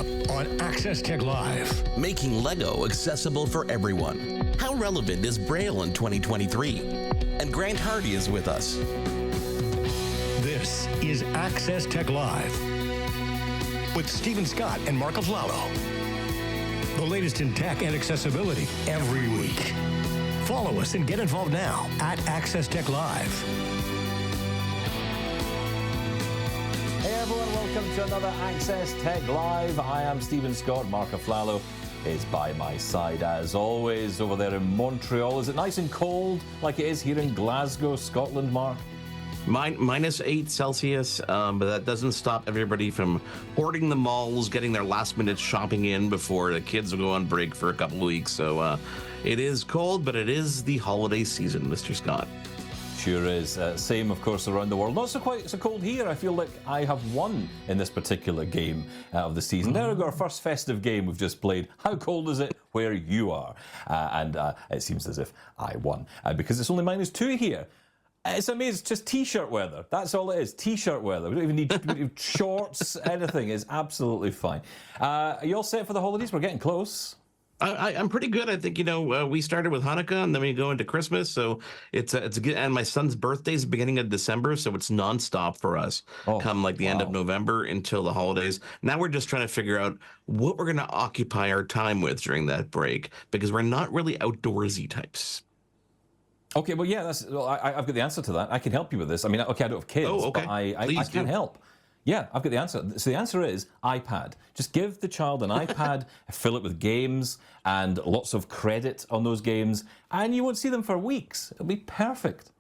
up on Access Tech Live. Making Lego accessible for everyone. How relevant is Braille in 2023? And Grant Hardy is with us. This is Access Tech Live with Stephen Scott and Marc Aflalo. The latest in tech and accessibility every week. Follow us and get involved now at Access Tech Live. Hey everyone, welcome to another Access Tech Live. I am Stephen Scott. Marc Aflalo is by my side as always over there in Montreal. Is it nice and cold like it is here in Glasgow, Scotland, Marc? -8 Celsius, but that doesn't stop everybody from hoarding the malls, getting their last minute shopping in before the kids will go on break for a couple of weeks. So it is cold, but it is the holiday season, Mr. Scott. Sure is. Same, of course, around the world. Not so quite so cold here. I feel like I have won in this particular game of the season. There we go, our first festive game we've just played. How cold is it where you are? And it seems as if I won because it's only -2 here. It's amazing. It's just T-shirt weather. That's all it is. T-shirt weather. We don't even need shorts, anything. It's absolutely fine. Are you all set for the holidays? We're getting close. I'm pretty good. I think, we started with Hanukkah and then we go into Christmas. So it's good. And my son's birthday is the beginning of December. So it's nonstop for us come like the end of November until the holidays. Now we're just trying to figure out what we're going to occupy our time with during that break because we're not really outdoorsy types. Okay, well, yeah, I've got the answer to that. I can help you with this. I mean, okay, I don't have kids, but I can help. Yeah, I've got the answer. So the answer is iPad. Just give the child an iPad, fill it with games and lots of credit on those games, and you won't see them for weeks. It'll be perfect.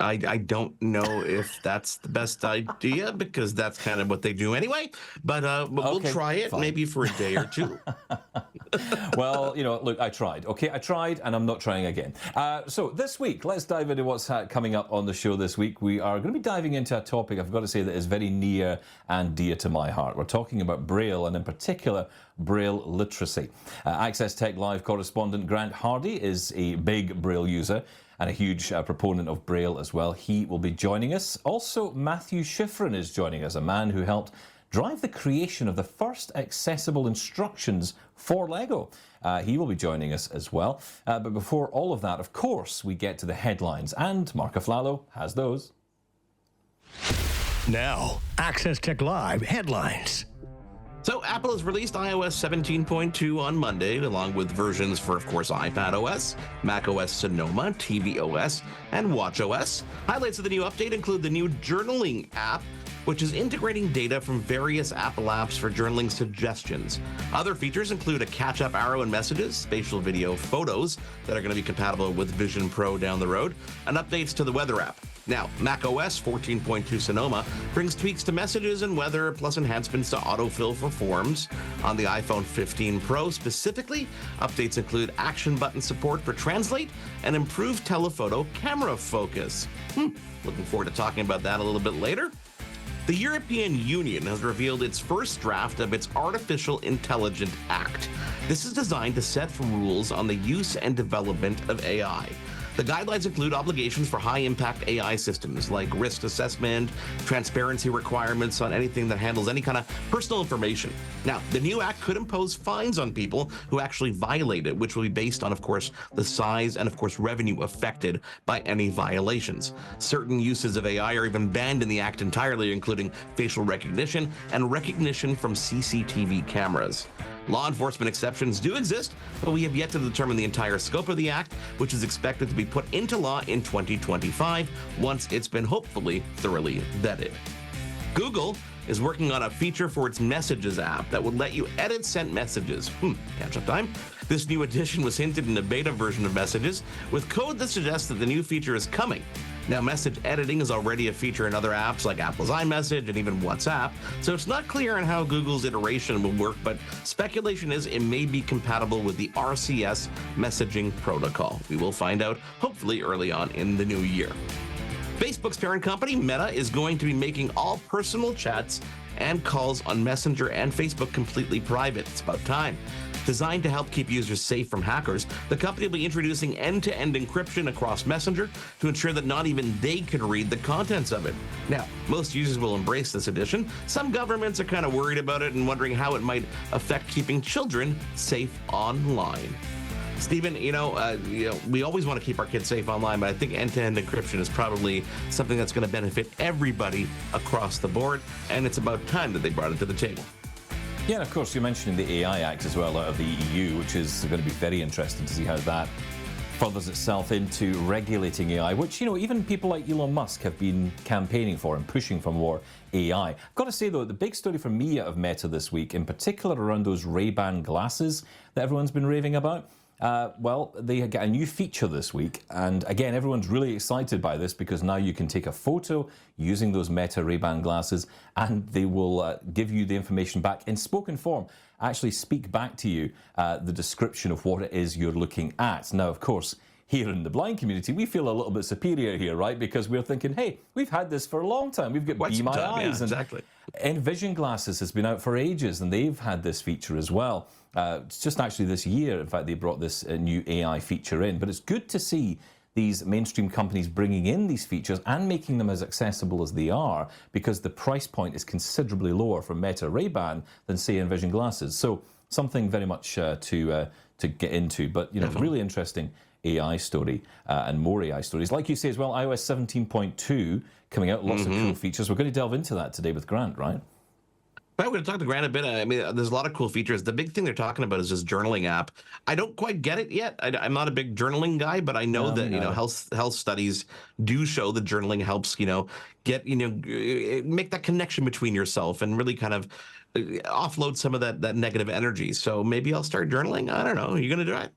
I don't know if that's the best idea because that's kind of what they do anyway. But we'll try it maybe for a day or two. Well, look, I tried. Okay, I tried, and I'm not trying again. So this week, let's dive into what's coming up on the show this week. We are going to be diving into a topic I've got to say that is very near and dear to my heart. We're talking about Braille, and in particular, Braille literacy. Access Tech Live correspondent Grant Hardy is a big Braille user and a huge proponent of Braille as well. He will be joining us. Also, Matthew Shifrin is joining us, a man who helped drive the creation of the first accessible instructions for Lego. He will be joining us as well. But before all of that, of course, we get to the headlines, and Marc Aflalo has those. Now, Access Tech Live headlines. So Apple has released iOS 17.2 on Monday, along with versions for, of course, iPadOS, macOS Sonoma, tvOS, and watchOS. Highlights of the new update include the new journaling app, which is integrating data from various Apple apps for journaling suggestions. Other features include a catch-up arrow in Messages, spatial video photos that are going to be compatible with Vision Pro down the road, and updates to the weather app. Now, macOS 14.2 Sonoma brings tweaks to Messages and weather, plus enhancements to autofill for forms. On the iPhone 15 Pro specifically, updates include action button support for Translate and improved telephoto camera focus. Looking forward to talking about that a little bit later. The European Union has revealed its first draft of its Artificial Intelligence Act. This is designed to set rules on the use and development of AI. The guidelines include obligations for high-impact AI systems like risk assessment, transparency requirements on anything that handles any kind of personal information. Now, the new act could impose fines on people who actually violate it, which will be based on, of course, the size and, of course, revenue affected by any violations. Certain uses of AI are even banned in the act entirely, including facial recognition and recognition from CCTV cameras. Law enforcement exceptions do exist, but we have yet to determine the entire scope of the act, which is expected to be put into law in 2025 once it's been hopefully thoroughly vetted. Google is working on a feature for its Messages app that would let you edit sent messages. Catch-up time. This new addition was hinted in a beta version of Messages, with code that suggests that the new feature is coming. Now, message editing is already a feature in other apps like Apple's iMessage and even WhatsApp, so it's not clear on how Google's iteration will work, but speculation is it may be compatible with the RCS messaging protocol. We will find out, hopefully, early on in the new year. Facebook's parent company, Meta, is going to be making all personal chats and calls on Messenger and Facebook completely private. It's about time. Designed to help keep users safe from hackers, the company will be introducing end-to-end encryption across Messenger to ensure that not even they can read the contents of it. Now, most users will embrace this addition. Some governments are kind of worried about it and wondering how it might affect keeping children safe online. Stephen, we always want to keep our kids safe online, but I think end-to-end encryption is probably something that's going to benefit everybody across the board, and it's about time that they brought it to the table. Yeah, and of course, you're mentioning the AI Act as well out of the EU, which is going to be very interesting to see how that furthers itself into regulating AI, which, even people like Elon Musk have been campaigning for and pushing for more AI. I've got to say, though, the big story for me out of Meta this week, in particular around those Ray-Ban glasses that everyone's been raving about, well, they get a new feature this week, and again, everyone's really excited by this because now you can take a photo using those Meta Ray-Ban glasses, and they will give you the information back in spoken form, actually speak back to you the description of what it is you're looking at. Now, of course, here in the blind community, we feel a little bit superior here, right? Because we're thinking, hey, we've had this for a long time. We've got Be My Eyes. Yeah, exactly. And Vision Glasses has been out for ages, and they've had this feature as well. It's just actually this year, in fact, they brought this new AI feature in. But it's good to see these mainstream companies bringing in these features and making them as accessible as they are, because the price point is considerably lower for Meta Ray-Ban than, say, in Vision Glasses. So something very much to get into. But, really interesting AI story and more AI stories. Like you say as well, iOS 17.2 coming out, lots of cool features. We're going to delve into that today with Grant, right? We're going to talk to Grant a bit. I mean, there's a lot of cool features. The big thing they're talking about is this journaling app. I don't quite get it yet. I'm not a big journaling guy, but I know that health studies do show that journaling helps get make that connection between yourself and really kind of offload some of that negative energy. So maybe I'll start journaling. I don't know. Are you going to do it?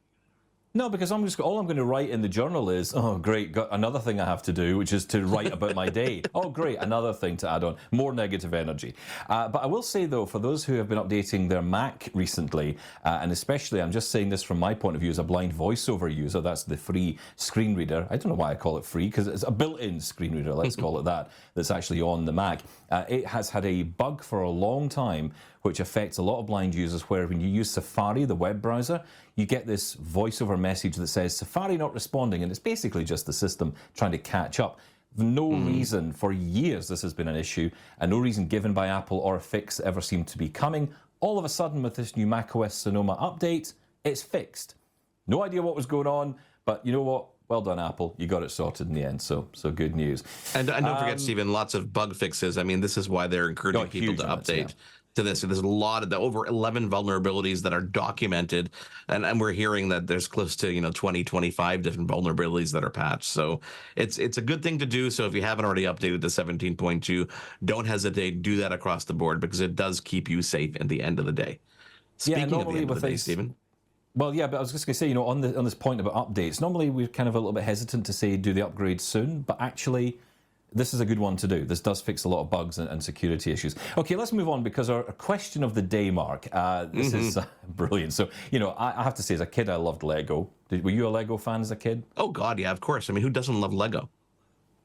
No, because all I'm going to write in the journal is, oh, great, got another thing I have to do, which is to write about my day. Oh, great, another thing to add on, more negative energy. But I will say, though, for those who have been updating their Mac recently, and especially, I'm just saying this from my point of view as a blind voiceover user, that's the free screen reader. I don't know why I call it free, because it's a built-in screen reader, let's call it that, that's actually on the Mac. It has had a bug for a long time, which affects a lot of blind users, where when you use Safari, the web browser, you get this voiceover message that says, Safari not responding, and it's basically just the system trying to catch up. No reason, for years this has been an issue, and no reason given by Apple or a fix ever seemed to be coming. All of a sudden, with this new macOS Sonoma update, it's fixed. No idea what was going on, but you know what? Well done, Apple. You got it sorted in the end, so good news. And don't forget, Stephen, lots of bug fixes. I mean, this is why they're encouraging people to update to this. So there's a lot of over 11 vulnerabilities that are documented, and we're hearing that there's close to 20, 25 different vulnerabilities that are patched. So it's a good thing to do. So if you haven't already updated to 17.2, don't hesitate. Do that across the board, because it does keep you safe at the end of the day. Speaking of the end of the day, Stephen. Well, yeah, but I was just going to say, on this point about updates, normally we're kind of a little bit hesitant to say do the upgrade soon, but actually this is a good one to do. This does fix a lot of bugs and security issues. Okay, let's move on, because our question of the day, Mark, this is brilliant. So, I have to say, as a kid, I loved Lego. Were you a Lego fan as a kid? Oh, God, yeah, of course. I mean, who doesn't love Lego?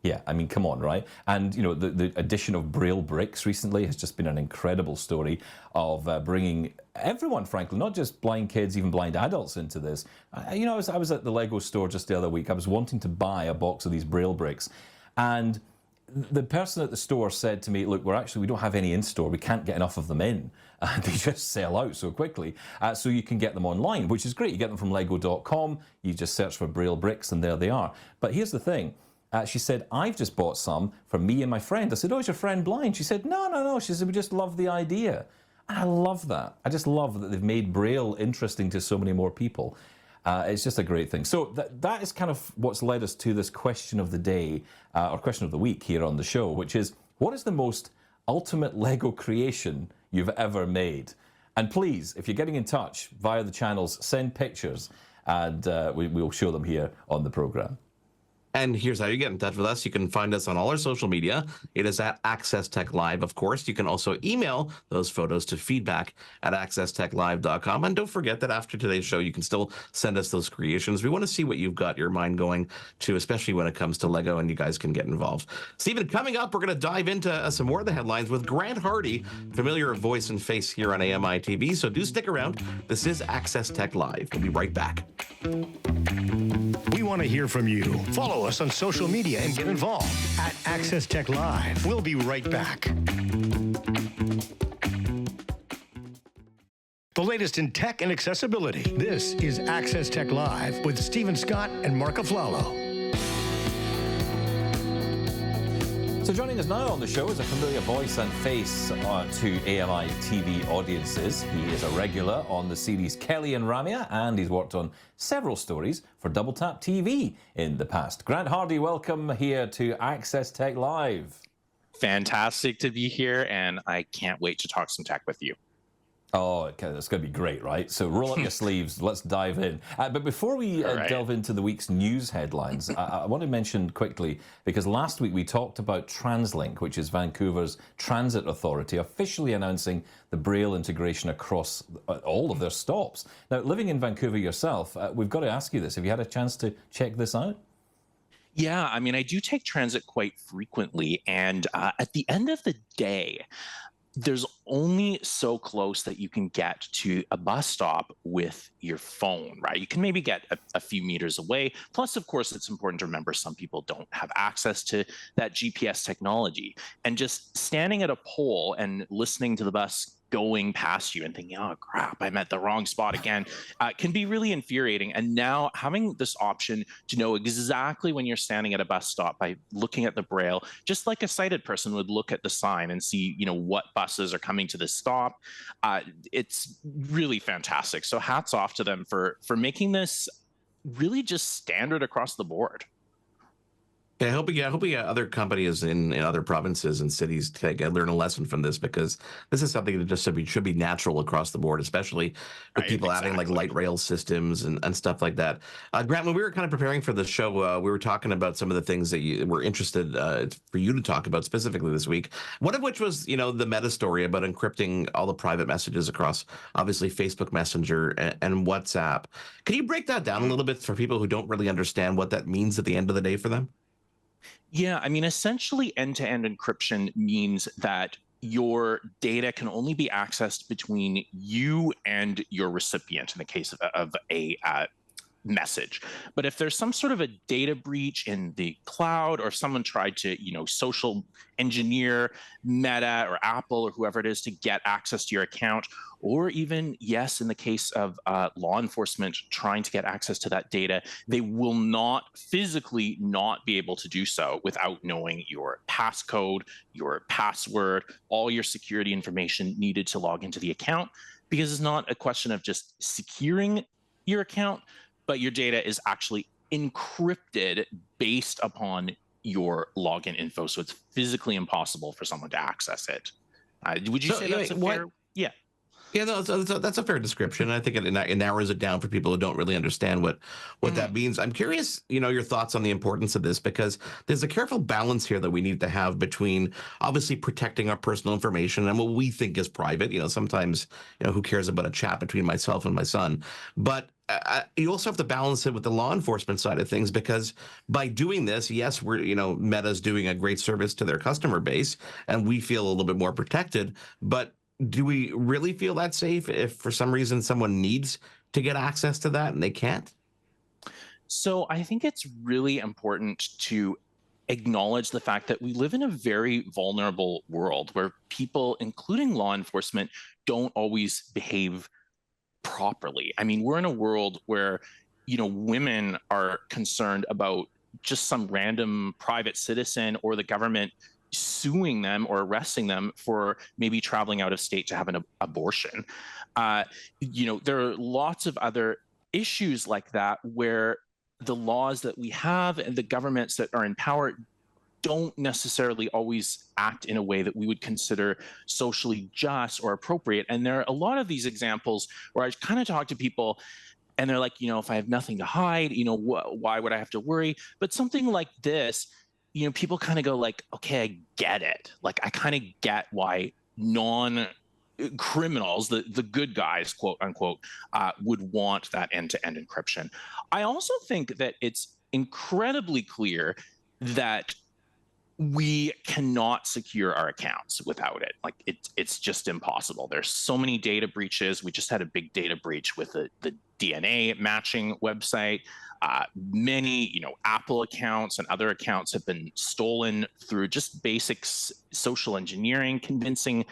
Yeah, I mean, come on, right? And, the addition of Braille Bricks recently has just been an incredible story of bringing everyone, frankly, not just blind kids, even blind adults into this. I was at the Lego store just the other week. I was wanting to buy a box of these Braille Bricks. And the person at the store said to me, look, we don't have any in store. We can't get enough of them in. They just sell out so quickly. So you can get them online, which is great. You get them from lego.com. You just search for Braille Bricks, and there they are. But here's the thing. She said, I've just bought some for me and my friend. I said, oh, is your friend blind? She said, no. She said, we just love the idea. And I love that. I just love that they've made Braille interesting to so many more people. It's just a great thing. So that is kind of what's led us to this question of the day, or question of the week here on the show, which is, what is the most ultimate Lego creation you've ever made? And please, if you're getting in touch via the channels, send pictures, and we'll show them here on the program. And here's how you get in touch with us. You can find us on all our social media. It is at Access Tech Live, of course. You can also email those photos to feedback@accesstechlive.com. And don't forget that after today's show, you can still send us those creations. We want to see what you've got your mind going to, especially when it comes to Lego, and you guys can get involved. Stephen, coming up, we're going to dive into some more of the headlines with Grant Hardy, familiar voice and face here on AMI TV. So do stick around. This is Access Tech Live. We'll be right back. We want to hear from you. Follow us on social media and get involved at Access Tech Live. We'll be right back. The latest in tech and accessibility. This is Access Tech Live with Stephen Scott and Marc Aflalo. So joining us now on the show is a familiar voice and face to AMI TV audiences. He is a regular on the series Kelly and Ramia, and he's worked on several stories for Double Tap TV in the past. Grant Hardy, welcome here to Access Tech Live. Fantastic to be here, and I can't wait to talk some tech with you. Oh, okay, that's going to be great, right? So roll up your sleeves, let's dive in. But before we delve into the week's news headlines, I want to mention quickly, because last week we talked about TransLink, which is Vancouver's transit authority, officially announcing the Braille integration across all of their stops. Now, living in Vancouver yourself, we've got to ask you this. Have you had a chance to check this out? Yeah, I mean, I do take transit quite frequently, and at the end of the day, there's only so close that you can get to a bus stop with your phone, right? You can maybe get a few meters away. Plus, of course, it's important to remember some people don't have access to that GPS technology. And just standing at a pole and listening to the bus going past you and thinking, oh crap, I'm at the wrong spot again, can be really infuriating. And now having this option to know exactly when you're standing at a bus stop by looking at the Braille, just like a sighted person would look at the sign and see, what buses are coming to this stop, it's really fantastic. So hats off to them for making this really just standard across the board. Yeah, I hope we get other companies in other provinces and cities to learn a lesson from this, because this is something that just should be natural across the board, especially with people adding like light rail systems and stuff like that. Grant, when we were kind of preparing for the show, we were talking about some of the things that you were interested for you to talk about specifically this week. One of which was, the meta story about encrypting all the private messages across, obviously, Facebook Messenger and WhatsApp. Can you break that down a little bit for people who don't really understand what that means at the end of the day for them? Yeah, I mean, essentially end-to-end encryption means that your data can only be accessed between you and your recipient in the case of a message. But if there's some sort of a data breach in the cloud, or someone tried to, social engineer Meta or Apple or whoever it is to get access to your account, or even, yes, in the case of law enforcement trying to get access to that data, they will not physically not be able to do so without knowing your passcode, your password, all your security information needed to log into the account, because it's not a question of just securing your account, but your data is actually encrypted based upon your login info. So it's physically impossible for someone to access it. Would you say that's a fair? Yeah. Yeah, no, that's a fair description. I think it narrows it down for people who don't really understand what that means. I'm curious, your thoughts on the importance of this, because there's a careful balance here that we need to have between obviously protecting our personal information and what we think is private. Sometimes, who cares about a chat between myself and my son? But you also have to balance it with the law enforcement side of things, because by doing this, yes, we're, Meta's doing a great service to their customer base, and we feel a little bit more protected. But do we really feel that safe if for some reason someone needs to get access to that and they can't? So I think it's really important to acknowledge the fact that we live in a very vulnerable world where people, including law enforcement, don't always behave properly. I mean, we're in a world where, women are concerned about just some random private citizen or the government suing them or arresting them for maybe traveling out of state to have an abortion. There are lots of other issues like that where the laws that we have and the governments that are in power don't necessarily always act in a way that we would consider socially just or appropriate. And there are a lot of these examples where I kind of talk to people And they're like, if I have nothing to hide, why would I have to worry? But something like this, people kind of go like, okay, I get it. Like, I kind of get why non-criminals, the good guys, quote unquote, would want that end-to-end encryption. I also think that it's incredibly clear that we cannot secure our accounts without it. Like, it's just impossible. There's so many data breaches. We just had a big data breach with the DNA matching website. Many, Apple accounts and other accounts have been stolen through just basic social engineering, convincing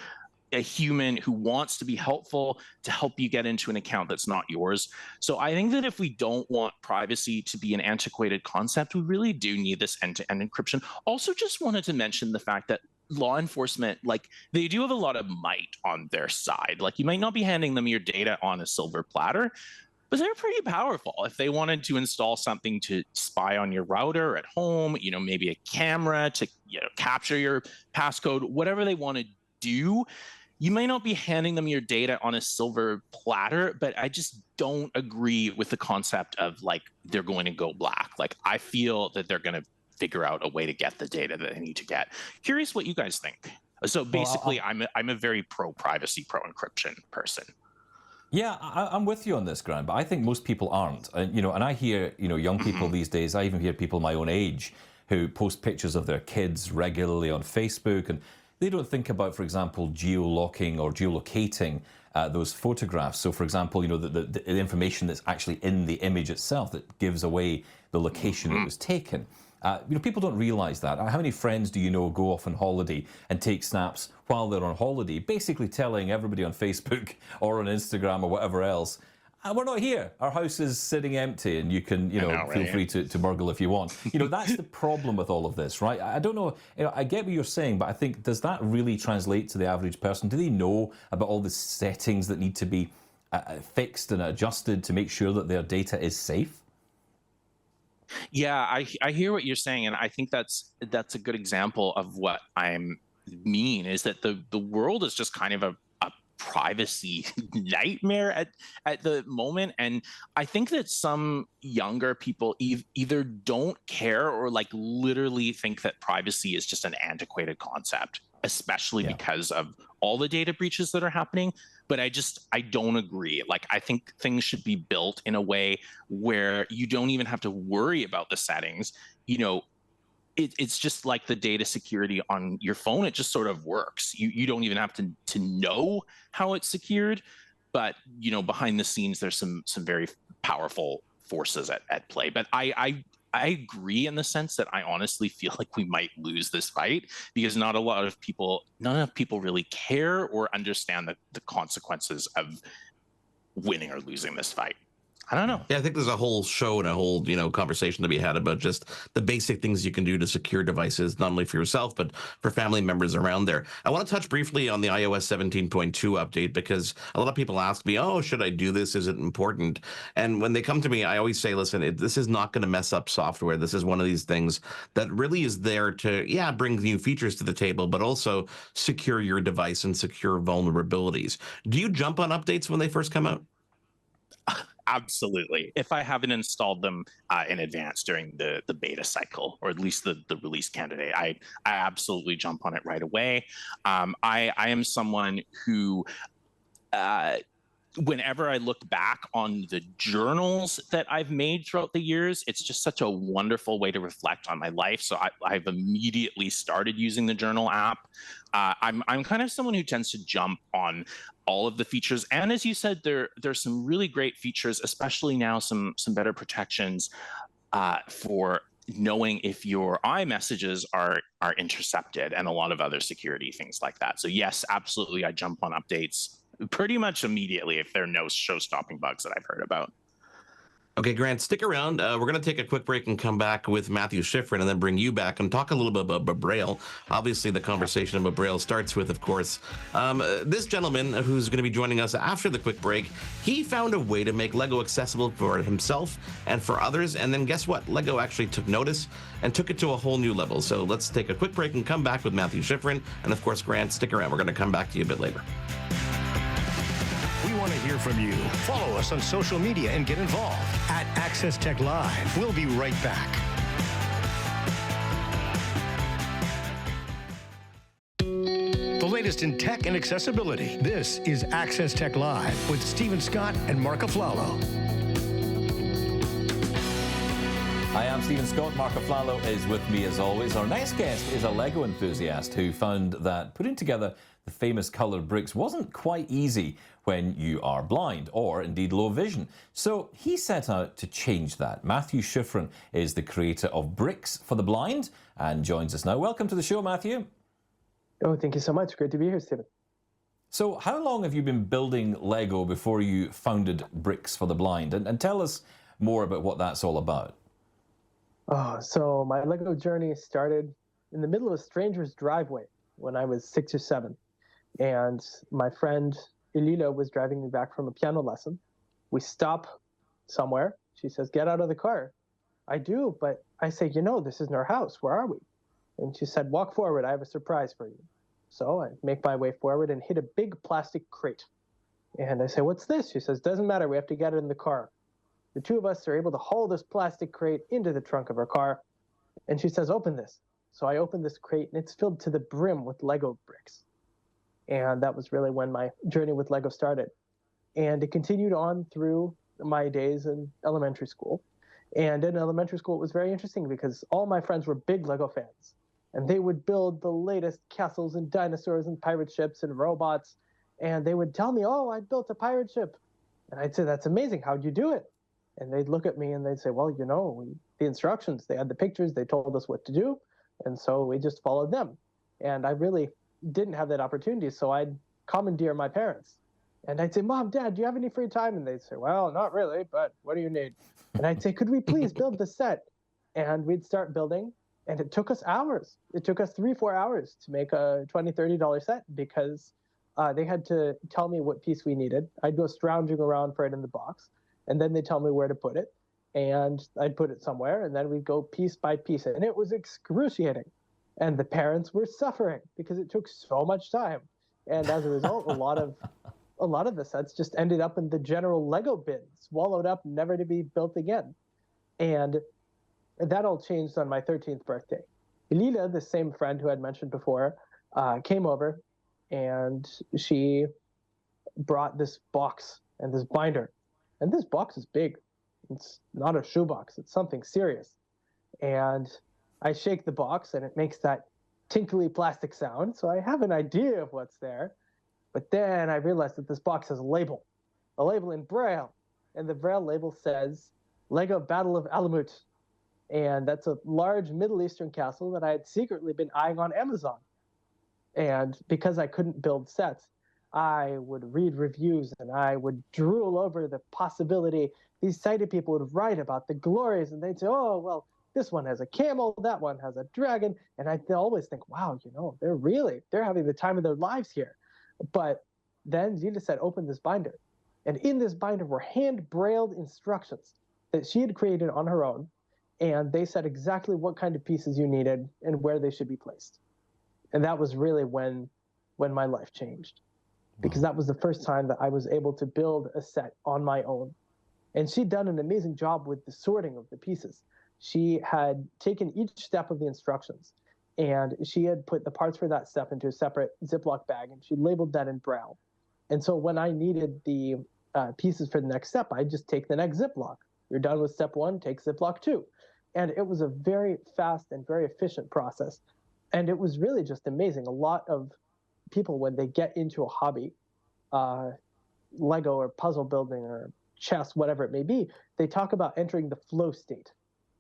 a human who wants to be helpful to help you get into an account that's not yours. So I think that if we don't want privacy to be an antiquated concept, we really do need this end-to-end encryption. Also, just wanted to mention the fact that law enforcement, like, they do have a lot of might on their side. Like, you might not be handing them your data on a silver platter, but they're pretty powerful. If they wanted to install something to spy on your router at home, maybe a camera to capture your passcode, whatever they want to do, you may not be handing them your data on a silver platter, but I just don't agree with the concept of like they're going to go black. Like, I feel that they're going to figure out a way to get the data that they need to get. Curious what you guys think. So basically, I'm a very pro-privacy, pro-encryption person. Yeah, I'm with you on this, Grant, but I think most people aren't. And I hear, young people these days, I even hear people my own age who post pictures of their kids regularly on Facebook, and they don't think about, for example, geolocking or geolocating those photographs. So, for example, the information that's actually in the image itself that gives away the location it was taken. People don't realize that. How many friends do you know go off on holiday and take snaps while they're on holiday, basically telling everybody on Facebook or on Instagram or whatever else, we're not here. Our house is sitting empty, and you can, feel free to burgle if you want. That's the problem with all of this, right? I don't know. I get what you're saying, but I think, does that really translate to the average person? Do they know about all the settings that need to be fixed and adjusted to make sure that their data is safe? Yeah, I hear what you're saying, and I think that's a good example of what I mean, is that the world is just kind of a privacy nightmare at the moment. And I think that some younger people either don't care or like literally think that privacy is just an antiquated concept, especially because of all the data breaches that are happening. But I don't agree. Like, I think things should be built in a way where you don't even have to worry about the settings. It's just like the data security on your phone. It just sort of works. You don't even have to know how it's secured, but behind the scenes, there's some very powerful forces at play. But I agree in the sense that I honestly feel like we might lose this fight because none enough people really care or understand the consequences of winning or losing this fight. I don't know. Yeah, I think there's a whole show and a whole, conversation to be had about just the basic things you can do to secure devices, not only for yourself, but for family members around there. I want to touch briefly on the iOS 17.2 update because a lot of people ask me, oh, should I do this? Is it important? And when they come to me, I always say, listen, this is not going to mess up software. This is one of these things that really is there to, bring new features to the table, but also secure your device and secure vulnerabilities. Do you jump on updates when they first come out? Absolutely. If I haven't installed them in advance during the beta cycle, or at least the release candidate, I absolutely jump on it right away. I am someone who, whenever I look back on the journals that I've made throughout the years, it's just such a wonderful way to reflect on my life. So I've immediately started using the journal app. I'm kind of someone who tends to jump on all of the features. And as you said, there's some really great features, especially now some better protections for knowing if your iMessages are intercepted and a lot of other security things like that. So yes, absolutely, I jump on updates pretty much immediately if there are no show-stopping bugs that I've heard about. Okay, Grant, stick around. We're going to take a quick break and come back with Matthew Shifrin and then bring you back and talk a little bit about Braille. Obviously, the conversation about Braille starts with, of course, this gentleman who's going to be joining us after the quick break. He found a way to make Lego accessible for himself and for others. And then guess what? Lego actually took notice and took it to a whole new level. So let's take a quick break and come back with Matthew Shifrin. And of course, Grant, stick around. We're going to come back to you a bit later. We We want to hear from you. Follow us on social media and get involved at Access Tech Live. We'll be right back. The latest in tech and accessibility. This is Access Tech Live with Stephen Scott and Marc Aflalo. Hi, I'm Stephen Scott. Marc Aflalo is with me as always. Our next guest is a Lego enthusiast who found that putting together the famous coloured bricks wasn't quite easy when you are blind or indeed low vision. So he set out to change that. Matthew Shifrin is the creator of Bricks for the Blind and joins us now. Welcome to the show, Matthew. Oh, thank you so much. Great to be here, Stephen. So how long have you been building Lego before you founded Bricks for the Blind? And tell us more about what that's all about. Oh, so my Lego journey started in the middle of a stranger's driveway when I was 6 or 7. And my friend Aflalo was driving me back from a piano lesson. We stop somewhere. She says, "Get out of the car." I do, but I say, "This isn't our house. Where are we?" And she said, "Walk forward. I have a surprise for you." So I make my way forward and hit a big plastic crate. And I say, "What's this?" She says, "Doesn't matter. We have to get it in the car." The two of us are able to haul this plastic crate into the trunk of our car. And she says, "Open this." So I open this crate, and it's filled to the brim with Lego bricks. And that was really when my journey with Lego started. And it continued on through my days in elementary school. And in elementary school, it was very interesting because all my friends were big Lego fans. And they would build the latest castles and dinosaurs and pirate ships and robots. And they would tell me, "Oh, I built a pirate ship." And I'd say, "That's amazing. How'd you do it?" And they'd look at me and they'd say, "Well, the instructions, they had the pictures, they told us what to do. And so we just followed them." And I really didn't have that opportunity. So I'd commandeer my parents. And I'd say, "Mom, Dad, do you have any free time?" And they'd say, "Well, not really, but what do you need?" And I'd say, "Could we please build the set?" And we'd start building. And it took us hours. It took us 3-4 hours to make a $20, $30 set because they had to tell me what piece we needed. I'd go scrounging around for it in the box. And then they'd tell me where to put it. And I'd put it somewhere. And then we'd go piece by piece. And it was excruciating. And the parents were suffering because it took so much time. And as a result, a lot of the sets just ended up in the general Lego bin, swallowed up, never to be built again. And that all changed on my 13th birthday. Lila, the same friend who I'd mentioned before, came over, and she brought this box and this binder. And this box is big. It's not a shoebox. It's something serious. And I shake the box, and it makes that tinkly plastic sound. So I have an idea of what's there. But then I realized that this box has a label in Braille. And the Braille label says, "Lego Battle of Alamut." And that's a large Middle Eastern castle that I had secretly been eyeing on Amazon. And because I couldn't build sets, I would read reviews and I would drool over the possibility. These sighted people would write about the glories, and they'd say, "Oh, well, this one has a camel, that one has a dragon." And I'd always think, wow, they're having the time of their lives here. But then Zita said, "Open this binder." And in this binder were hand-brailled instructions that she had created on her own. And they said exactly what kind of pieces you needed and where they should be placed. And that was really when my life changed. Because that was the first time that I was able to build a set on my own. And she'd done an amazing job with the sorting of the pieces. She had taken each step of the instructions, and she had put the parts for that step into a separate Ziploc bag, and she labeled that in Braille. And so when I needed the pieces for the next step, I'd just take the next Ziploc. You're done with step 1, take Ziploc 2. And it was a very fast and very efficient process. And it was really just amazing. A lot of people, when they get into a hobby, Lego or puzzle building or chess, whatever it may be, they talk about entering the flow state.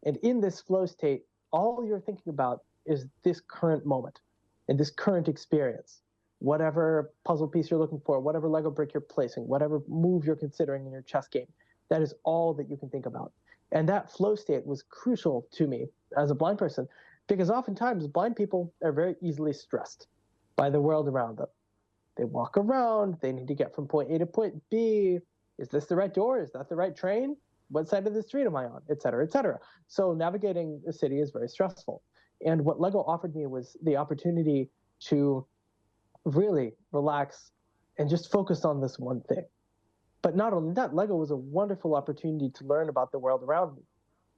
And in this flow state, all you're thinking about is this current moment and this current experience. Whatever puzzle piece you're looking for, whatever Lego brick you're placing, whatever move you're considering in your chess game, that is all that you can think about. And that flow state was crucial to me as a blind person, because oftentimes blind people are very easily stressed by the world around them. They walk around, they need to get from point A to point B. Is this the right door? Is that the right train? What side of the street am I on? Et cetera, et cetera. So navigating the city is very stressful. And what Lego offered me was the opportunity to really relax and just focus on this one thing. But not only that, Lego was a wonderful opportunity to learn about the world around me.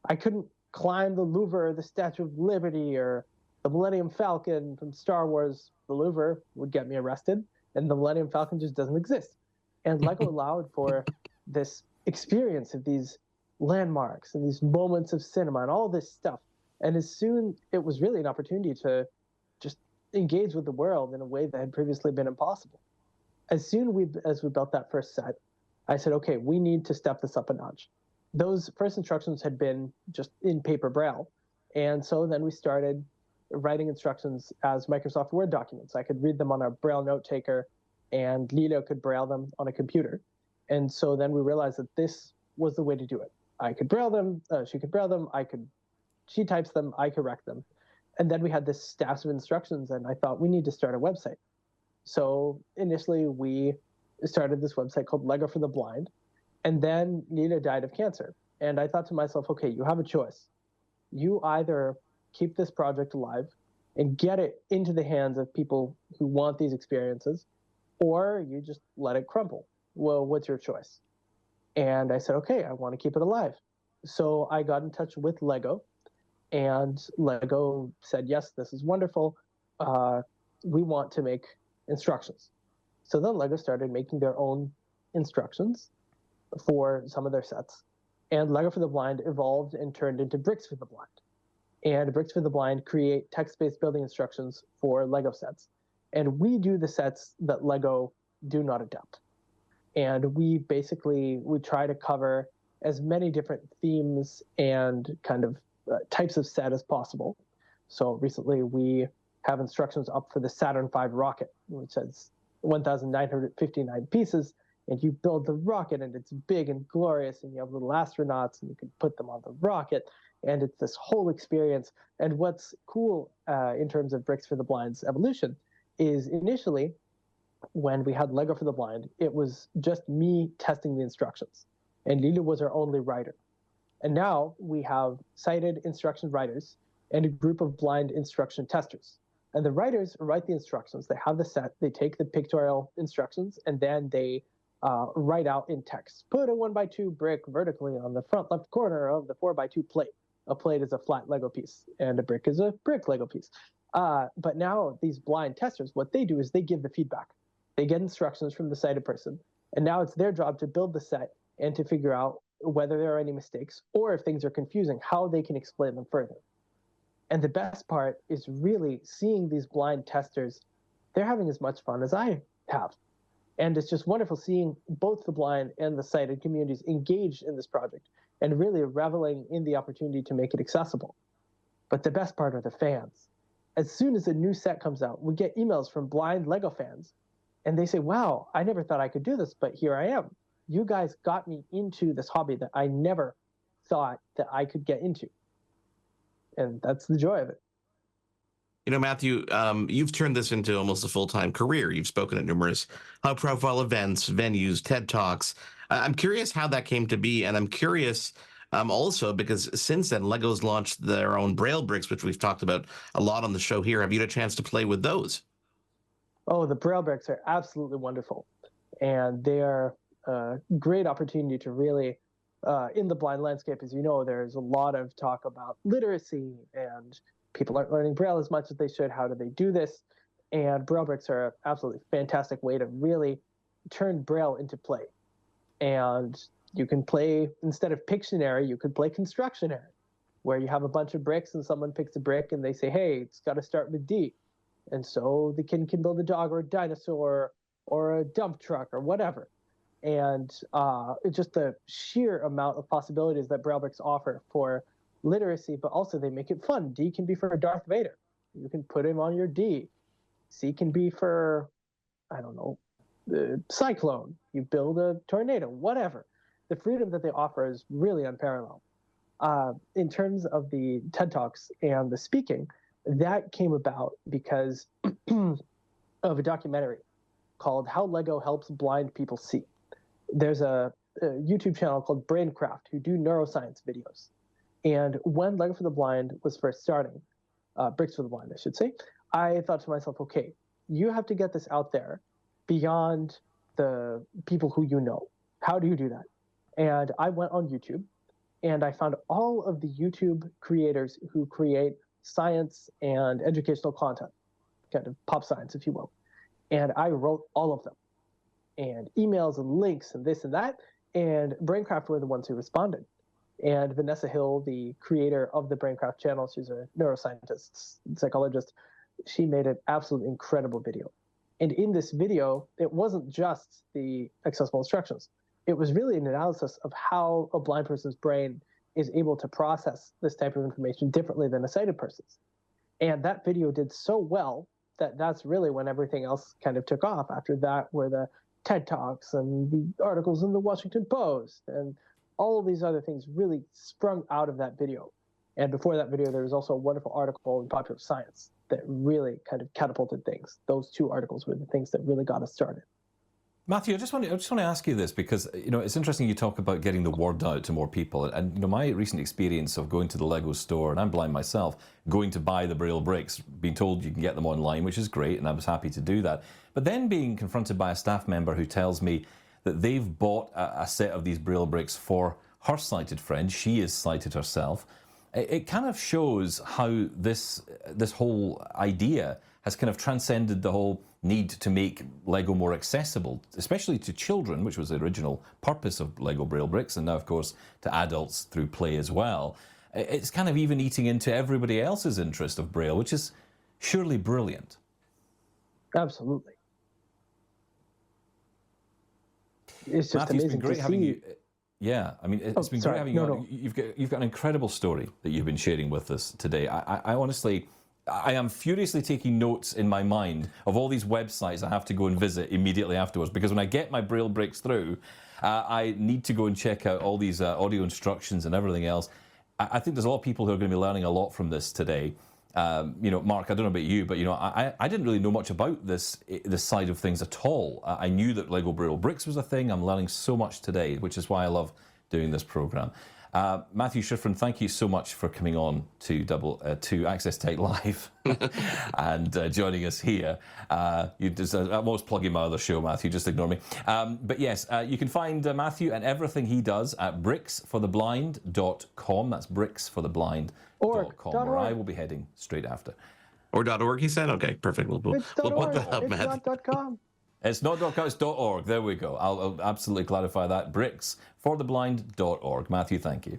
I couldn't climb the Louvre or the Statue of Liberty or the Millennium Falcon from Star Wars. The Louvre would get me arrested, and the Millennium Falcon just doesn't exist. And Lego allowed for this experience of these landmarks and these moments of cinema and all this stuff. And as soon, it was really an opportunity to just engage with the world in a way that had previously been impossible. As soon as we built that first set, I said, okay, we need to step this up a notch. Those first instructions had been just in paper Braille. And so then we started writing instructions as Microsoft Word documents. I could read them on a Braille note taker, and Lilo could Braille them on a computer. And so then we realized that this was the way to do it. I could Braille them, she could Braille them, she types them, I correct them. And then we had this staff of instructions, and I thought we need to start a website. So initially we started this website called Lego for the Blind, and then Nina died of cancer. And I thought to myself, okay, you have a choice. You either keep this project alive and get it into the hands of people who want these experiences, or you just let it crumble. Well, what's your choice? And I said, okay, I want to keep it alive. So I got in touch with Lego, and Lego said, yes, this is wonderful. We want to make instructions. So then Lego started making their own instructions for some of their sets. And Lego for the Blind evolved and turned into Bricks for the Blind. And Bricks for the Blind create text-based building instructions for Lego sets. And we do the sets that Lego do not adapt. And we try to cover as many different themes and kind of types of set as possible. So recently we have instructions up for the Saturn V rocket, which has 1,959 pieces, and you build the rocket, and it's big and glorious, and you have little astronauts, and you can put them on the rocket, and it's this whole experience. And what's cool in terms of Bricks for the Blind's evolution is initially, when we had Lego for the Blind, it was just me testing the instructions, and Lila was our only writer. And now we have sighted instruction writers and a group of blind instruction testers. And the writers write the instructions. They have the set, they take the pictorial instructions, and then they write out in text. Put a 1x2 brick vertically on the front left corner of the 4x2 plate. A plate is a flat Lego piece, and a brick is a brick Lego piece. But now these blind testers, what they do is they give the feedback. They get instructions from the sighted person, and now it's their job to build the set and to figure out whether there are any mistakes, or if things are confusing, how they can explain them further. And the best part is really seeing these blind testers. They're having as much fun as I have. And it's just wonderful seeing both the blind and the sighted communities engaged in this project and really reveling in the opportunity to make it accessible. But the best part are the fans. As soon as a new set comes out, we get emails from blind Lego fans, and they say, wow, I never thought I could do this, but here I am. You guys got me into this hobby that I never thought that I could get into. And that's the joy of it. You know, Matthew, you've turned this into almost a full-time career. You've spoken at numerous high-profile events, venues, TED Talks. I'm curious how that came to be, and I'm curious also because since then, Lego's launched their own Braille bricks, which we've talked about a lot on the show here. Have you had a chance to play with those? Oh, the Braille bricks are absolutely wonderful. And they are a great opportunity to really, in the blind landscape, as you know, there's a lot of talk about literacy, and people aren't learning Braille as much as they should. How do they do this? And Braille bricks are an absolutely fantastic way to really turn Braille into play. And you can play, instead of Pictionary, you could play Constructionary, where you have a bunch of bricks and someone picks a brick and they say, hey, it's got to start with D. And so the kid can build a dog or a dinosaur or a dump truck or whatever. And it's just the sheer amount of possibilities that Braille bricks offer for literacy, but also they make it fun. D can be for Darth Vader. You can put him on your D. C can be for, I don't know, the cyclone. You build a tornado, whatever. The freedom that they offer is really unparalleled. In terms of the TED Talks and the speaking, that came about because of a documentary called How Lego Helps Blind People See. There's a YouTube channel called Braincraft who do neuroscience videos. And when Lego for the Blind was first starting, Bricks for the Blind, I should say, I thought to myself, okay, you have to get this out there beyond the people who you know. how do you do that? And I went on YouTube and I found all of the YouTube creators who create science and educational content, kind of pop science, if you will. And I wrote all of them, and emails and links and this and that. And Braincraft were the ones who responded. And Vanessa Hill, the creator of the Braincraft channel, she's a neuroscientist, psychologist, she made an absolutely incredible video. And in this video, it wasn't just the accessible instructions. It was really an analysis of how a blind person's brain is able to process this type of information differently than a sighted person's. And that video did so well that that's really when everything else kind of took off. After that were the TED Talks and the articles in the Washington Post, and all of these other things really sprung out of that video. And before that video, there was also a wonderful article in Popular Science that really kind of catapulted things. Those two articles were the things that really got us started. Matthew, I just want to ask you this because, you know, it's interesting you talk about getting the word out to more people. And, you know, my recent experience of going to the Lego store, and I'm blind myself, going to buy the Braille bricks, being told you can get them online, which is great, and I was happy to do that. But then being confronted by a staff member who tells me that they've bought a set of these Braille bricks for her sighted friend. She is sighted herself. It kind of shows how this whole idea has kind of transcended the whole need to make Lego more accessible, especially to children, which was the original purpose of Lego Braille bricks, and now, of course, to adults through play as well. It's kind of even eating into everybody else's interest of Braille, which is surely brilliant. Absolutely. It's just Matthew, amazing it's been great to having see. you. Yeah, I mean, it's been great having you on. You've got an incredible story that you've been sharing with us today. I honestly, I am furiously taking notes in my mind of all these websites I have to go and visit immediately afterwards, because when I get my Braille bricks through, I need to go and check out all these audio instructions and everything else. I think there's a lot of people who are going to be learning a lot from this today. You know, Mark, I don't know about you, but, you know, I didn't really know much about this side of things at all. I knew that Lego Braille Bricks was a thing. I'm learning so much today, which is why I love doing this program. Matthew Shifrin, thank you so much for coming on to Access Tech Live and joining us here. I'm always plugging my other show, Matthew, just ignore me. But yes, you can find Matthew and everything he does at bricksfortheblind.com. That's bricksfortheblind.com, where I will be heading straight after. Or .org, he said? Okay, perfect. We'll put that up, Matt. It's not .com. It's not .com, it's .org. There we go. I'll absolutely clarify that. bricksfortheblind.org. Matthew, thank you.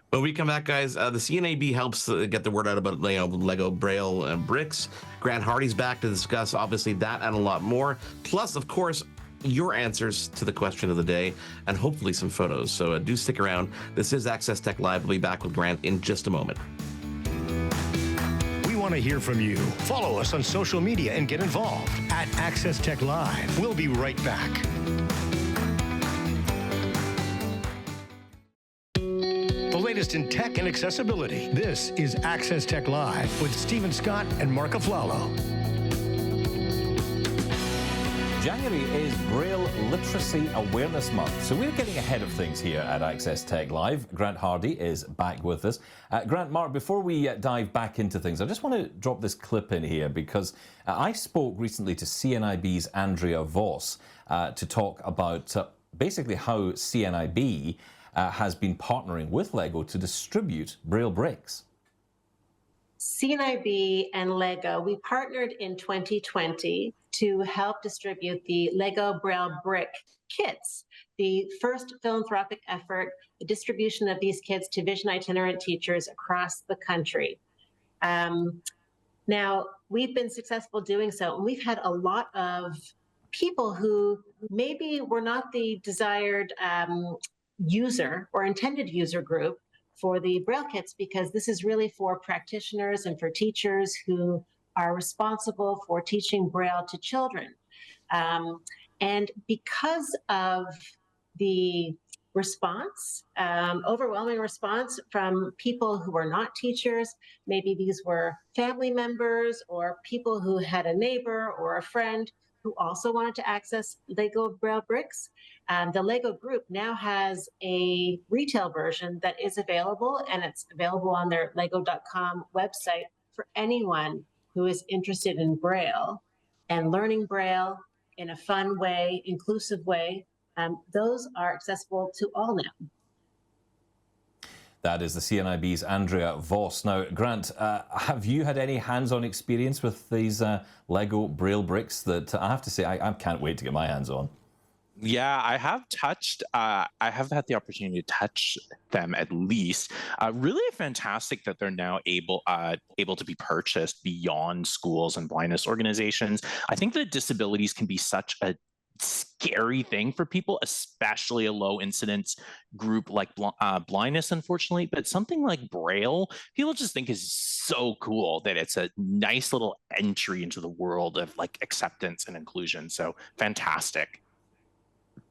When we come back, guys, the CNAB helps get the word out about Lego Braille and bricks. Grant Hardy's back to discuss, obviously, that and a lot more. Plus, of course, your answers to the question of the day and hopefully some photos. So do stick around. This is Access Tech Live. We'll be back with Grant in just a moment. We want to hear from you. Follow us on social media and get involved at Access Tech Live. We'll be right back. The latest in tech and accessibility. This is Access Tech Live with Stephen Scott and Marc Aflalo. January is Braille Literacy Awareness Month, so we're getting ahead of things here at Access Tech Live. Grant Hardy is back with us. Grant, Mark, before we dive back into things, I just want to drop this clip in here because I spoke recently to CNIB's Andrea Voss to talk about basically how CNIB has been partnering with Lego to distribute Braille bricks. CNIB and Lego, we partnered in 2020 to help distribute the Lego Braille Brick kits, the first philanthropic effort, the distribution of these kits to vision itinerant teachers across the country. Now, we've been successful doing so, and we've had a lot of people who maybe were not the desired user or intended user group for the Braille kits, because this is really for practitioners and for teachers who are responsible for teaching Braille to children. And because of the response, overwhelming response from people who were not teachers, maybe these were family members or people who had a neighbor or a friend who also wanted to access Lego Braille Bricks. The Lego Group now has a retail version that is available, and it's available on their lego.com website for anyone who is interested in Braille and learning Braille in a fun way, inclusive way, those are accessible to all now. That is the CNIB's Andrea Voss. Now, Grant, have you had any hands-on experience with these Lego Braille bricks that I have to say I can't wait to get my hands on? Yeah, I have touched. I have had the opportunity to touch them at least. Really fantastic that they're now able to be purchased beyond schools and blindness organizations. I think that disabilities can be such a scary thing for people, especially a low incidence group like blindness, unfortunately. But something like Braille, people just think is so cool that it's a nice little entry into the world of like acceptance and inclusion. So fantastic.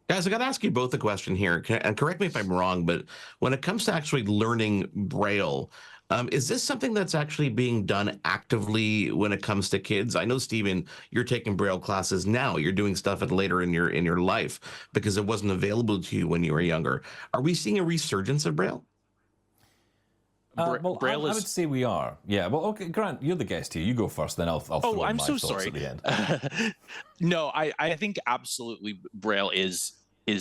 Guys, I got to ask you both a question here, and correct me if I'm wrong, but when it comes to actually learning Braille, is this something that's actually being done actively when it comes to kids? I know, Stephen, you're taking Braille classes now. You're doing stuff later in your life because it wasn't available to you when you were younger. Are we seeing a resurgence of Braille? Well, Braille I would say we are. Yeah. Well, okay, Grant, you're the guest here. You go first, then I'll throw in I'm my so thoughts sorry. at the end. No, I think absolutely Braille is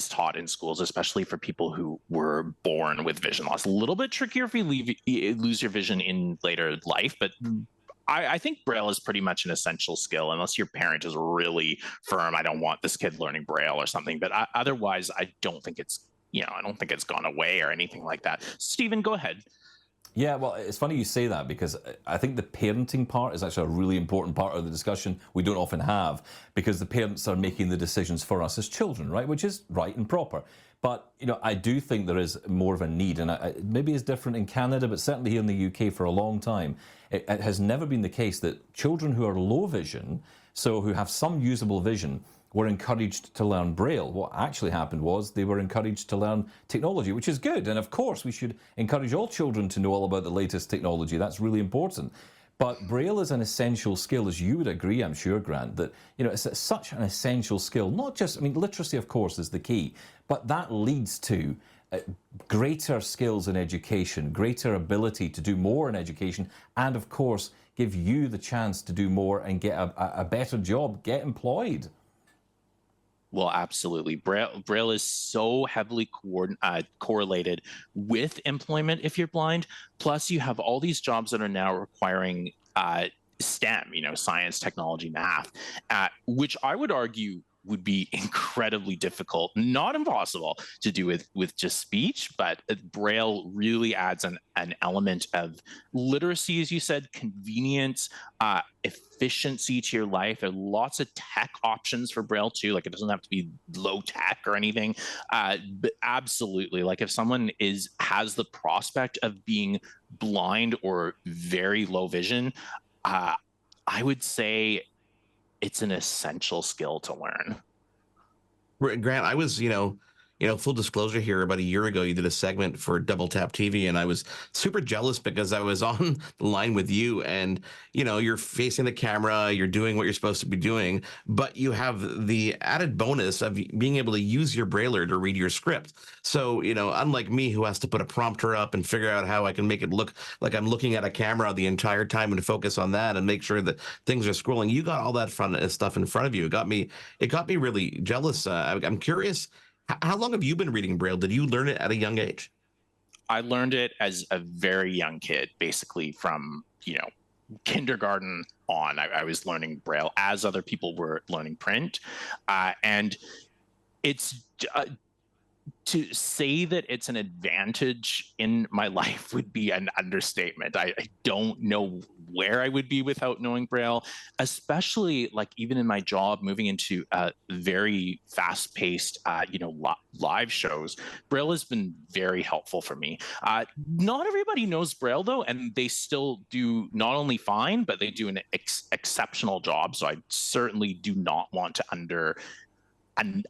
taught in schools, especially for people who were born with vision loss. A little bit trickier if you lose your vision in later life, but I think Braille is pretty much an essential skill, unless your parent is really firm. I don't want this kid learning Braille or something, but otherwise, I don't think it's gone away or anything like that. Stephen, go ahead. Yeah, well, it's funny you say that because I think the parenting part is actually a really important part of the discussion we don't often have, because the parents are making the decisions for us as children, right? Which is right and proper. But, I do think there is more of a need, and maybe it's different in Canada, but certainly here in the UK for a long time, it has never been the case that children who are low vision, so who have some usable vision, were encouraged to learn Braille. What actually happened was they were encouraged to learn technology, which is good. And of course, we should encourage all children to know all about the latest technology. That's really important. But Braille is an essential skill, as you would agree, I'm sure, Grant, that it's such an essential skill. Not just, literacy, of course, is the key, but that leads to greater skills in education, greater ability to do more in education, and of course, give you the chance to do more and get a better job, get employed. Well, absolutely. Braille is so heavily correlated with employment if you're blind. Plus, you have all these jobs that are now requiring STEM, science, technology, math, which I would argue would be incredibly difficult, not impossible to do with just speech, but Braille really adds an element of literacy, as you said, convenience, efficiency to your life. There are lots of tech options for Braille too. Like, it doesn't have to be low tech or anything, but absolutely, like if someone has the prospect of being blind or very low vision, I would say it's an essential skill to learn. Grant, I was, full disclosure here, about a year ago, you did a segment for Double Tap TV, and I was super jealous because I was on the line with you, and, you're facing the camera, you're doing what you're supposed to be doing, but you have the added bonus of being able to use your brailler to read your script. So, unlike me, who has to put a prompter up and figure out how I can make it look like I'm looking at a camera the entire time and focus on that and make sure that things are scrolling, you got all that stuff in front of you. It got me really jealous. I'm curious, how long have you been reading Braille? Did you learn it at a young age? I learned it as a very young kid, basically from, kindergarten on. I was learning Braille as other people were learning print. And it's to say that it's an advantage in my life would be an understatement. I don't know where I would be without knowing Braille, especially like even in my job, moving into very fast-paced, live shows. Braille has been very helpful for me. Not everybody knows Braille though, and they still do not only fine, but they do an exceptional job. So I certainly do not want to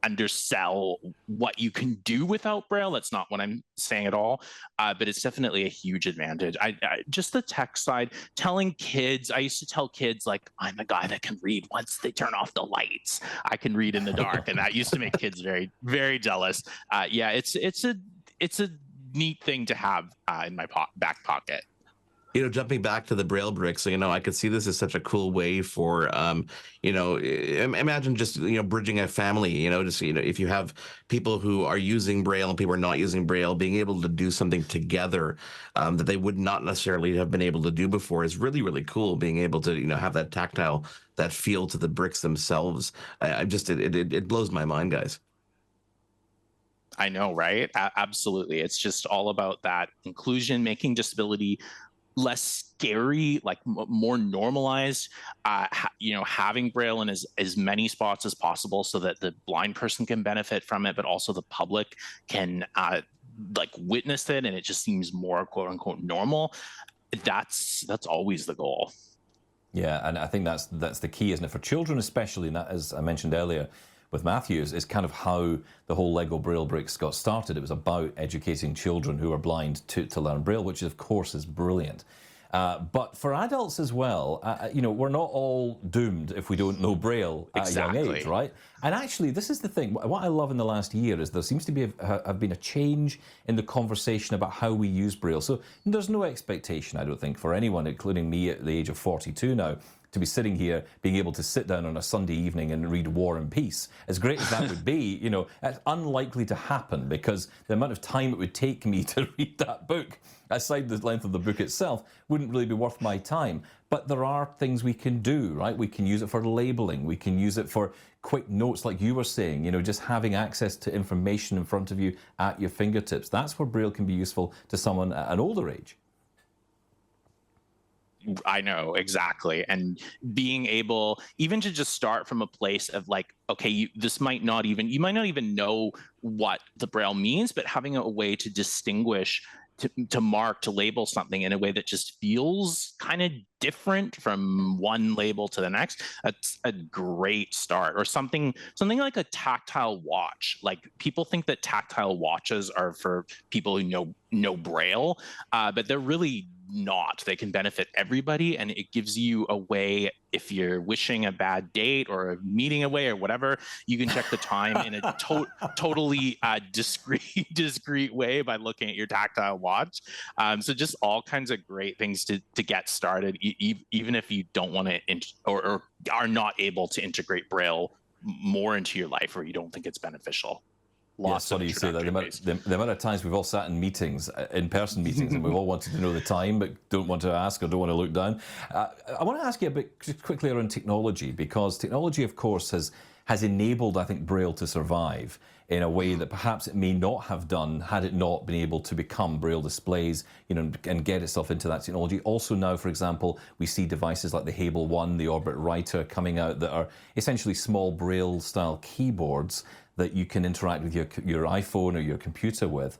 undersell what you can do without Braille. That's not what I'm saying at all. But it's definitely a huge advantage. I just the tech side, telling kids, I used to tell kids, like, I'm a guy that can read once they turn off the lights. I can read in the dark. And that used to make kids very, very jealous. It's a neat thing to have in my back pocket. Jumping back to the Braille bricks, I could see this as such a cool way for, imagine just, bridging a family, just, if you have people who are using Braille and people are not using Braille, being able to do something together that they would not necessarily have been able to do before is really, really cool. Being able to, have that tactile, that feel to the bricks themselves. It blows my mind, guys. I know, right? Absolutely. It's just all about that inclusion, making disability less scary, like more normalized, having Braille in as many spots as possible so that the blind person can benefit from it, but also the public can witness it, and it just seems more quote unquote normal. That's always the goal. Yeah, and I think that's the key, isn't it? For children especially, and that, as I mentioned earlier with Matthews, is kind of how the whole Lego Braille bricks got started. It was about educating children who are blind to learn Braille, which of course is brilliant. But for adults as well, we're not all doomed if we don't know Braille at a young age, right? And actually, this is the thing. What I love in the last year is there seems to have been a change in the conversation about how we use Braille. So there's no expectation, I don't think, for anyone, including me at the age of 42 now, to be sitting here, being able to sit down on a Sunday evening and read War and Peace. As great as that would be, it's unlikely to happen because the amount of time it would take me to read that book, aside the length of the book itself, wouldn't really be worth my time. But there are things we can do, right? We can use it for labeling. We can use it for quick notes, like you were saying, just having access to information in front of you at your fingertips. That's where Braille can be useful to someone at an older age. I know, exactly. And being able even to just start from a place of like, okay, you might not even know what the Braille means, but having a way to distinguish, to mark, to label something in a way that just feels kind of different from one label to the next, that's a great start. Or something like a tactile watch. Like, people think that tactile watches are for people who know Braille, but they're really not. They can benefit everybody, and it gives you a way, if you're wishing a bad date or a meeting away or whatever, you can check the time in a totally discreet way by looking at your tactile watch. So just all kinds of great things to get started, even if you don't want to or are not able to integrate Braille more into your life, or you don't think it's beneficial. Lots of you say that the amount of times we've all sat in meetings, in-person meetings, and we've all wanted to know the time, but don't want to ask or don't want to look down. I want to ask you a bit quickly around technology, because technology, of course, has enabled, I think, Braille to survive in a way that perhaps it may not have done had it not been able to become Braille displays, and get itself into that technology. Also now, for example, we see devices like the Hable One, the Orbit Writer coming out that are essentially small Braille-style keyboards that you can interact with your iPhone or your computer with.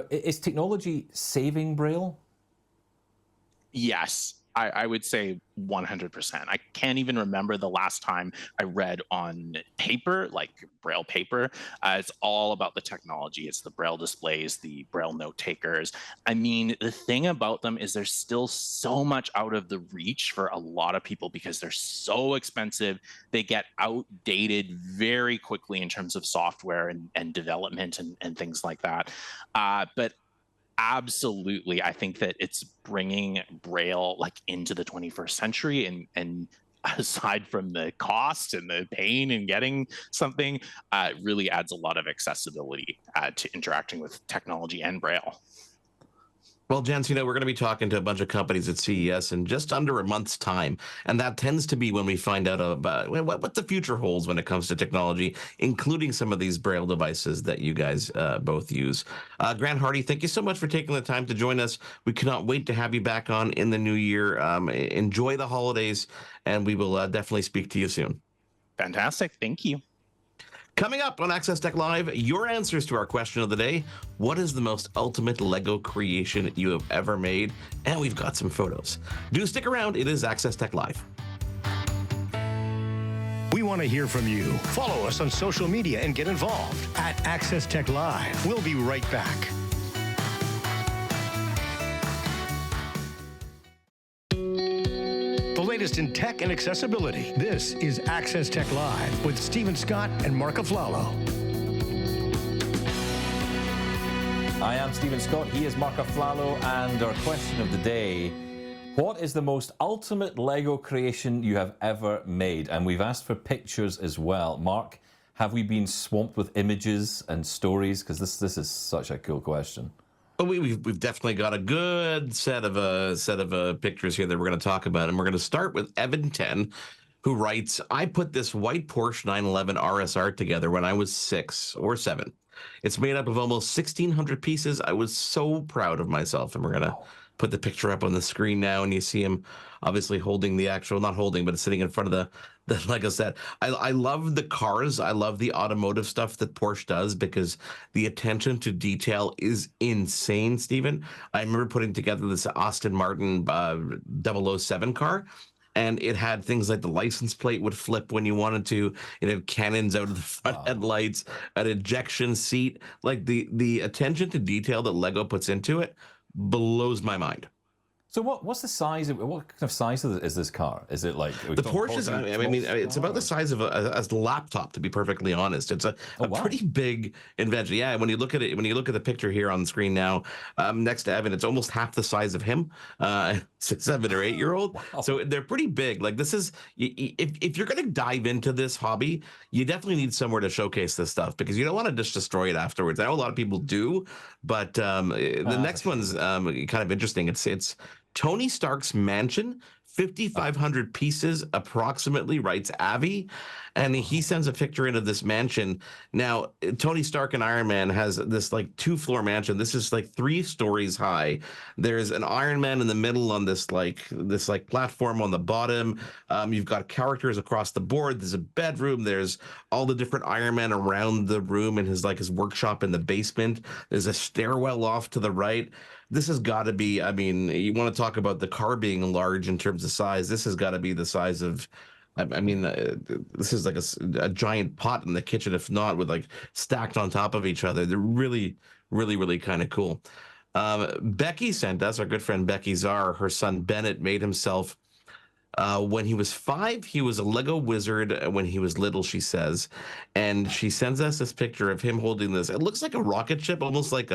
Is technology saving Braille? Yes, I would say 100%. I can't even remember the last time I read on paper, like Braille paper. It's all about the technology. It's the Braille displays, the Braille note takers. I mean, the thing about them is there's still so much out of the reach for a lot of people because they're so expensive. They get outdated very quickly in terms of software and development and things like that. But absolutely, I think that it's bringing Braille into the 21st century, and aside from the cost and the pain in getting something, it really adds a lot of accessibility to interacting with technology and Braille. Well, gents, we're going to be talking to a bunch of companies at CES in just under a month's time. And that tends to be when we find out about what the future holds when it comes to technology, including some of these Braille devices that you guys both use. Grant Hardy, thank you so much for taking the time to join us. We cannot wait to have you back on in the new year. Enjoy the holidays, and we will definitely speak to you soon. Fantastic. Thank you. Coming up on Access Tech Live, your answers to our question of the day. What is the most ultimate Lego creation you have ever made? And we've got some photos. Do stick around. It is Access Tech Live. We want to hear from you. Follow us on social media and get involved at Access Tech Live. We'll be right back. Latest in tech and accessibility. This is Access Tech Live with Stephen Scott and Marc Aflalo. I am Stephen Scott. He is Marc Aflalo, and our question of the day: what is the most ultimate Lego creation you have ever made? And we've asked for pictures as well. Marc, have we been swamped with images and stories? Because this is such a cool question. Well, we've definitely got a good set of pictures here that we're going to talk about, and we're going to start with Evan 10, who writes, "I put this white Porsche 911 RSR together when I was 6 or 7. It's made up of almost 1,600 pieces. I was so proud of myself." And we're going to put the picture up on the screen now, and you see him obviously holding the actual, not holding, but sitting in front of the Lego set. I love the cars. I love the automotive stuff that Porsche does because the attention to detail is insane, Stephen. I remember putting together this Aston Martin 007 car, and it had things like the license plate would flip when you wanted to. It had cannons out of the front headlights, an ejection seat. Like the attention to detail that Lego puts into it blows my mind. So what's the size of, what kind of size is this car? Is it like the Porsche is? I mean, it's about the size of a laptop, to be perfectly honest. It's a pretty big invention. Yeah, when you look at it, when you look at the picture here on the screen now, next to Evan, it's almost half the size of him, 7 or 8 year old. Wow. So they're pretty big. Like this is, if you're going to dive into this hobby, you definitely need somewhere to showcase this stuff because you don't want to just destroy it afterwards. I know a lot of people do, but the next one's kind of interesting. It's Tony Stark's mansion, 5,500 pieces approximately, writes Avi. And he sends a picture into this mansion. Now, Tony Stark and Iron Man has this like 2-floor mansion. This is like 3 stories high. There's an Iron Man in the middle on this platform on the bottom. You've got characters across the board. There's a bedroom. There's all the different Iron Man around the room and his workshop in the basement. There's a stairwell off to the right. This has got to be, I mean, you want to talk about the car being large in terms of size. This has got to be the size of, I mean, this is like a giant pot in the kitchen, if not with like stacked on top of each other. They're really, really, really kind of cool. Becky sent us, our good friend Becky Czar, her son Bennett made himself, when he was 5, he was a Lego wizard when he was little, she says. And she sends us this picture of him holding this. It looks like a rocket ship, almost like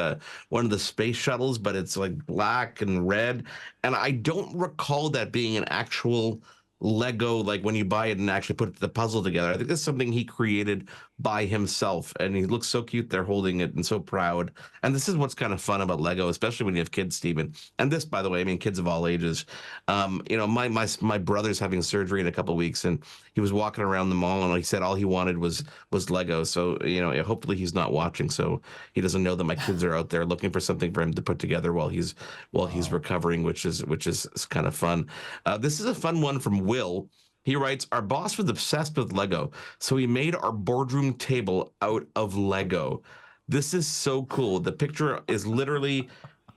one of the space shuttles, but it's like black and red. And I don't recall that being an actual Lego, like when you buy it and actually put the puzzle together. I think that's something he created by himself, and he looks so cute there holding it and so proud. And this is what's kind of fun about Lego, especially when you have kids, Stephen. And this, by the way, I mean kids of all ages. My brother's having surgery in a couple of weeks, and he was walking around the mall, and he said all he wanted was Lego. So hopefully he's not watching, so he doesn't know that my kids are out there looking for something for him to put together while he's recovering, which is kind of fun. This is a fun one from Will. He writes, "Our boss was obsessed with Lego, so he made our boardroom table out of Lego." This is so cool. The picture is literally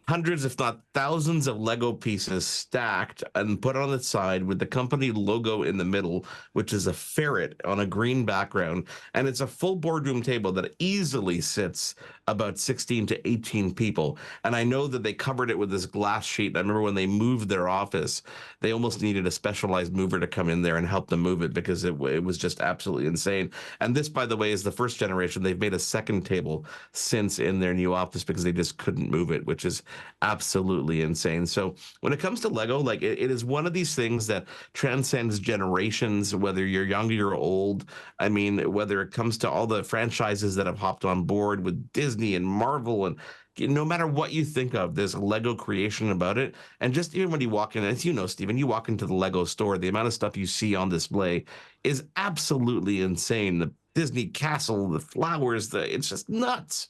hundreds, if not thousands, of Lego pieces stacked and put on its side with the company logo in the middle, which is a ferret on a green background. And it's a full boardroom table that easily sits about 16 to 18 people. And I know that they covered it with this glass sheet. I remember when they moved their office, they almost needed a specialized mover to come in there and help them move it because it was just absolutely insane. And this, by the way, is the first generation. They've made a second table since in their new office because they just couldn't move it, which is absolutely insane. So when it comes to Lego, like it is one of these things that transcends generations, whether you're young or old. I mean, whether it comes to all the franchises that have hopped on board with Disney and Marvel, and no matter what you think of, there's a Lego creation about it. And just even when you walk in, as you know, Stephen, you walk into the Lego store, the amount of stuff you see on display is absolutely insane. The Disney castle, the flowers, it's just nuts.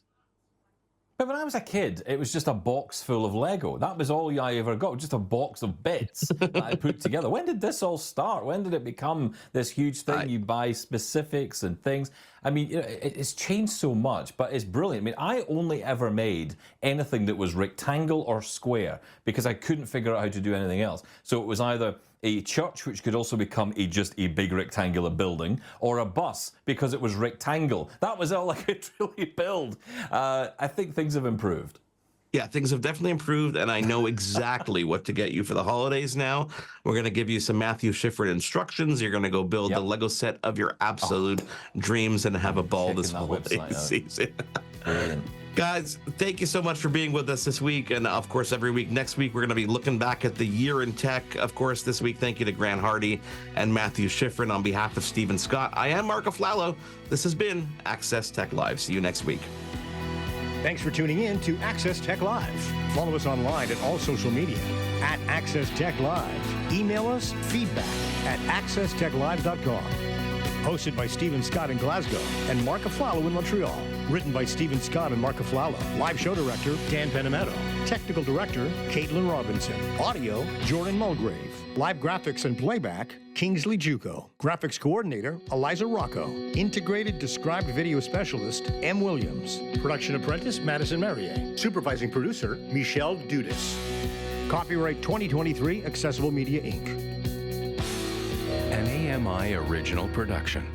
But when I was a kid, it was just a box full of Lego. That was all I ever got, just a box of bits that I put together. When did this all start? When did it become this huge thing? You buy specifics and things. I mean, it's changed so much, but it's brilliant. I mean, I only ever made anything that was rectangle or square because I couldn't figure out how to do anything else. So it was either a church, which could also become just a big rectangular building, or a bus because it was rectangle. That was all I could really build. I think things have improved. Yeah, things have definitely improved, and I know exactly what to get you for the holidays now. We're going to give you some Matthew Shifrin instructions. You're going to go build the Lego set of your absolute dreams and have a ball this holiday season. Brilliant. Guys, thank you so much for being with us this week. And of course, every week next week, we're going to be looking back at the year in tech. Of course, this week, thank you to Grant Hardy and Matthew Shifrin on behalf of Stephen Scott. I am Marc Aflalo. This has been Access Tech Live. See you next week. Thanks for tuning in to Access Tech Live. Follow us online at all social media at Access Tech Live. Email us feedback at accesstechlive.com. Hosted by Stephen Scott in Glasgow and Marc Aflalo in Montreal. Written by Stephen Scott and Marc Aflalo. Live show director, Dan Penametto. Technical director, Caitlin Robinson. Audio, Jordan Mulgrave. Live graphics and playback, Kingsley Juco. Graphics coordinator, Eliza Rocco. Integrated described video specialist, M. Williams. Production apprentice, Madison Merrier. Supervising producer, Michelle Dudis. Copyright 2023, Accessible Media, Inc. An AMI original production.